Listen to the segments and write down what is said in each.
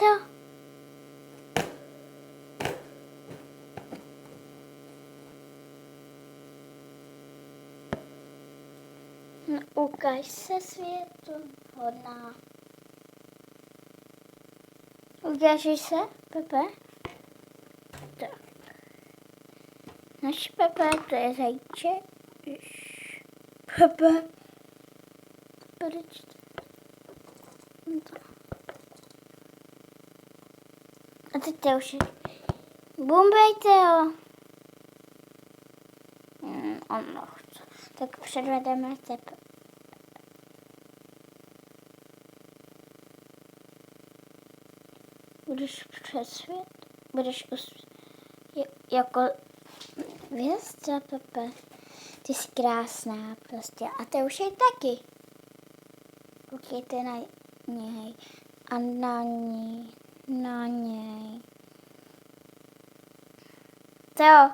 to? No, ukaž se světu, hodná. Ukážeš se, Pepe? Tak. Naš Pepe, to je zajíček. Pepe. Proč? A teď to už je. Bumbejte ho. On nechce. Tak předvedeme tebe. Budeš před svět? Budeš jako hvězda, Pepe. Ty jsi krásná prostě. A ty už je taky. Koukejte na něj. A na ní. Na něj. Teo.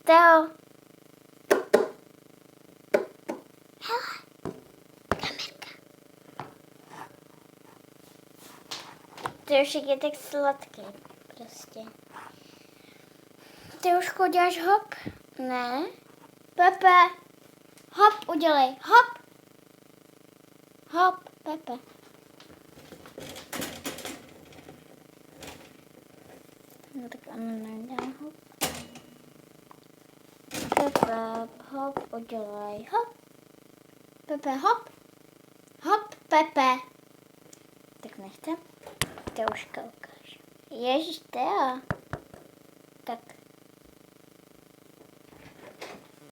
Teo. Hele. Kamerka. Ty už je tak sladký. Prostě. Ty už uděláš hop? Ne. Pepe. Hop udělej. Hop. Hop, Pepe. No tak ano, nedělá hop. Pepe, hop udělej. Hop. Pepe, hop. Hop, Pepe. Tak nechte. Ty už koukáš. Ježiš, Teo.